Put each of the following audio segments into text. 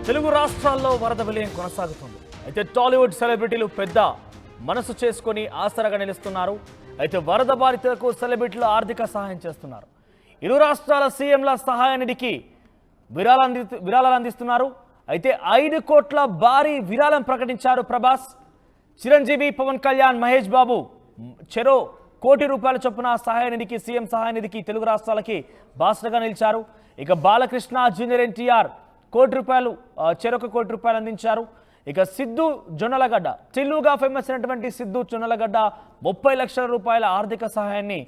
తెలుగు రాష్ట్రాల్లో వరద విలయం కొనసాగుతుంది. అయితే టాలీవుడ్ సెలబ్రిటీలు పెద్ద మనసు చేసుకొని ఆసరాగా నిలుస్తున్నారు. అయితే వరద బాధితులకు సెలబ్రిటీలు ఆర్థిక సహాయం చేస్తున్నారు. ఇరు రాష్ట్రాల సీఎంల సహాయ నిధికి విరాళాలు అందిస్తున్నారు. అయితే 5 కోట్ల భారీ విరాళం ప్రకటించారు ప్రభాస్. చిరంజీవి, పవన్ కళ్యాణ్, మహేష్ బాబు చెరో కోటి రూపాయల చొప్పున సహాయ నిధికి, సీఎం సహాయ నిధికి తెలుగు రాష్ట్రాలకి బాసటగా నిలిచారు. ఇక బాలకృష్ణ, జూనియర్ ఎన్టీఆర్ చెరొక కోటి రూపాయలు అందించారు. ఇక సిద్ధు జొన్నలగడ్డ, టిల్లుగా ఫేమస్ అయినటువంటి సిద్ధు జొన్నలగడ్డ 30 లక్షల రూపాయల ఆర్థిక సహాయాన్ని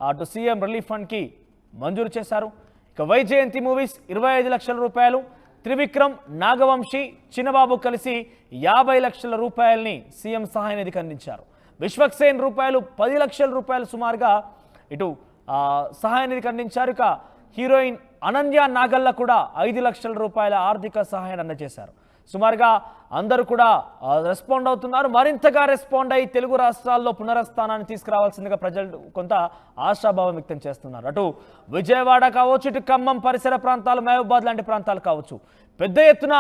అటు సీఎం రిలీఫ్ ఫండ్కి మంజూరు చేశారు. ఇక వైజయంతి మూవీస్ 25 లక్షల రూపాయలు, త్రివిక్రమ్, నాగవంశీ, చిన్నబాబు కలిసి 50 లక్షల రూపాయలని సీఎం సహాయ నిధికి అందించారు. విశ్వక్సేన్ 10 లక్షల రూపాయలు సుమారుగా ఇటు సహాయ నిధికి అందించారు. ఇక హీరోయిన్ అనన్య నాగల్ల కూడా 5 లక్షల రూపాయల ఆర్థిక సహాయాన్ని అందజేశారు. సుమారుగా అందరూ కూడా రెస్పాండ్ అవుతున్నారు. మరింతగా రెస్పాండ్ అయ్యి తెలుగు రాష్ట్రాల్లో పునరస్థానాన్ని తీసుకురావాల్సిందిగా ప్రజలు కొంత ఆశాభావం వ్యక్తం చేస్తున్నారు. అటు విజయవాడ కావచ్చు, ఇటు ఖమ్మం పరిసర ప్రాంతాలు, మహబూబాద్ లాంటి ప్రాంతాలు కావచ్చు, పెద్ద ఎత్తున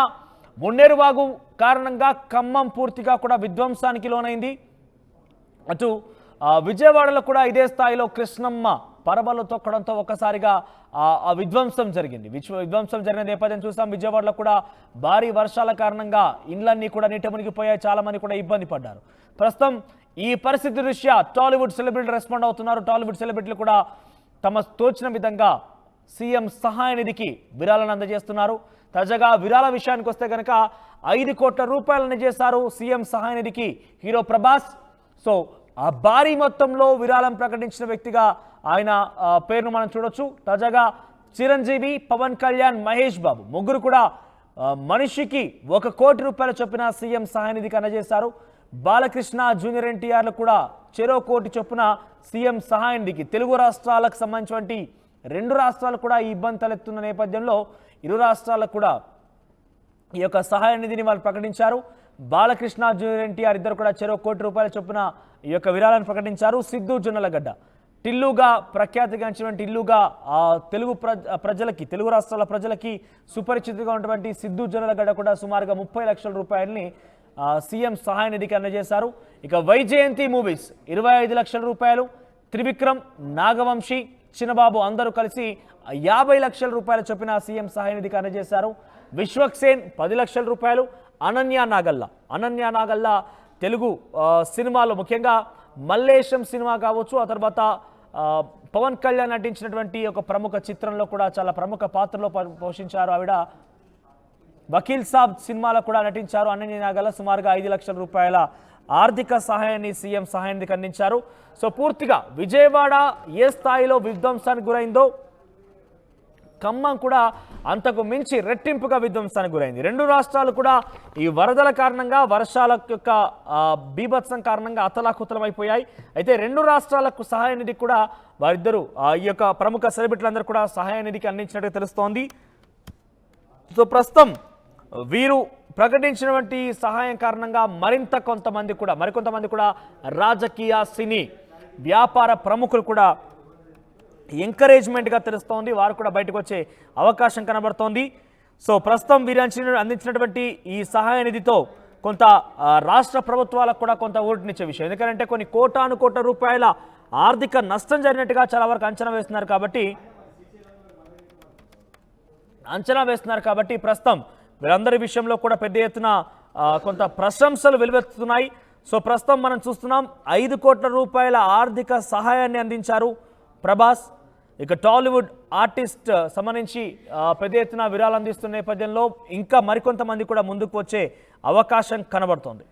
మున్నేరువాగు కారణంగా ఖమ్మం పూర్తిగా కూడా విధ్వంసానికి లోనైంది. అటు విజయవాడలో కూడా ఇదే స్థాయిలో కృష్ణమ్మ పరబలు తొక్కడంతో ఒక్కసారిగా ఆ విధ్వంసం జరిగింది. విధ్వంసం జరిగిన నేపథ్యం చూసాం. విజయవాడలో కూడా భారీ వర్షాల కారణంగా ఇండ్లన్నీ కూడా నీట మునిగిపోయాయి. చాలా మంది కూడా ఇబ్బంది పడ్డారు. ప్రస్తుతం ఈ పరిస్థితి దృష్ట్యా టాలీవుడ్ సెలబ్రిటీలు రెస్పాండ్ అవుతున్నారు. టాలీవుడ్ సెలబ్రిటీలు కూడా తమ తోచిన విధంగా సీఎం సహాయ నిధికి విరాళాలను అందజేస్తున్నారు. తాజాగా విరాళ విషయానికి వస్తే కనుక 5 కోట్ల రూపాయలను చేశారు సీఎం సహాయ నిధికి హీరో ప్రభాస్. సో ఆ భారీ మొత్తంలో విరాళం ప్రకటించిన వ్యక్తిగా ఆయన పేరును మనం చూడొచ్చు. తాజాగా చిరంజీవి, పవన్ కళ్యాణ్, మహేష్ బాబు ముగ్గురు కూడా మనిషికి 1 కోటి రూపాయల చొప్పున సీఎం సహాయ నిధికి అందజేశారు. బాలకృష్ణ, జూనియర్ ఎన్టీఆర్లు కూడా చెరో కోటి చొప్పున సీఎం సహాయ నిధికి, తెలుగు రాష్ట్రాలకు సంబంధించినటువంటి 2 రాష్ట్రాలు కూడా ఈ ఇబ్బంది తలెత్తున్న నేపథ్యంలో ఇరు రాష్ట్రాలకు కూడా ఈ యొక్క సహాయ నిధిని వాళ్ళు ప్రకటించారు. బాలకృష్ణ, జూనియర్ ఎన్టీఆర్ ఇద్దరు కూడా చెరో కోటి రూపాయల చొప్పున ఈ యొక్క విరాళాన్ని ప్రకటించారు. సిద్ధు జొన్నలగడ్డ, టిల్లుగా ప్రఖ్యాతిగాంచినటువంటి ఇల్లుగా తెలుగు రాష్ట్రాల ప్రజలకి సుపరిచితంగా ఉన్నటువంటి సిద్ధు జొన్నలగడ్డ కూడా సుమారుగా 30 లక్షల రూపాయలని సీఎం సహాయ నిధికి అందజేశారు. ఇక వైజయంతి మూవీస్ 25 లక్షల రూపాయలు, త్రివిక్రమ్, నాగవంశీ, చిన్నబాబు అందరూ కలిసి 50 లక్షల రూపాయల చొప్పున సీఎం సహాయ నిధికి అందజేశారు. విశ్వక్సేన్ 10 లక్షల రూపాయలు, అనన్య నాగల్ల తెలుగు సినిమాలో ముఖ్యంగా మల్లేశం సినిమా కావచ్చు, ఆ తర్వాత పవన్ కళ్యాణ్ నటించినటువంటి ఒక ప్రముఖ చిత్రంలో కూడా చాలా ప్రముఖ పాత్రలో పోషించారు. ఆవిడ వకీల్ సాబ్ సినిమాలో కూడా నటించారు. అనన్య నాగల్ల సుమారుగా 5 లక్షల రూపాయల ఆర్థిక సహాయాన్ని సీఎం సహాయ నిధికి అందించారు. సో పూర్తిగా విజయవాడ ఏ స్థాయిలో విధ్వంసానికి గురైందో ఖమ్మం కూడా అంతకు మించి రెట్టింపుగా విధ్వంసానికి గురైంది. 2 రాష్ట్రాలు కూడా ఈ వరదల కారణంగా, వర్షాల యొక్క బీభత్సం కారణంగా అతలాకుతలమైపోయాయి. అయితే 2 రాష్ట్రాలకు సహాయ నిధికి కూడా వారిద్దరూ ఈ యొక్క ప్రముఖ సెలబ్రిటీలందరూ కూడా సహాయ నిధికి అందించినట్టుగా తెలుస్తోంది. సో ప్రస్తుతం వీరు ప్రకటించినటువంటి సహాయం కారణంగా మరికొంతమంది కూడా రాజకీయ, సినీ, వ్యాపార ప్రముఖులు కూడా ఎంకరేజ్మెంట్గా తెలుస్తోంది. వారు కూడా బయటకు వచ్చే అవకాశం కనబడుతోంది. సో ప్రస్తుతం వీరు అందించినటువంటి ఈ సహాయ నిధితో కొంత రాష్ట్ర ప్రభుత్వాలకు కూడా కొంత ఊరటనిచ్చే విషయం. ఎందుకంటే కొన్ని కోటాను కోట్ల రూపాయల ఆర్థిక నష్టం జరిగినట్టుగా చాలా వరకు అంచనా వేస్తున్నారు కాబట్టి ప్రస్తుతం వీరందరి విషయంలో కూడా పెద్ద ఎత్తున కొంత ప్రశంసలు వెలువెత్తుతున్నాయి. సో ప్రస్తుతం మనం చూస్తున్నాం 5 కోట్ల రూపాయల ఆర్థిక సహాయాన్ని అందించారు ప్రభాస్. ఇక టాలీవుడ్ ఆర్టిస్ట్ సంబంధించి పెద్ద ఎత్తున విరాళాలు అందిస్తున్న నేపథ్యంలో ఇంకా మరికొంతమంది కూడా ముందుకు వచ్చే అవకాశం కనబడుతోంది.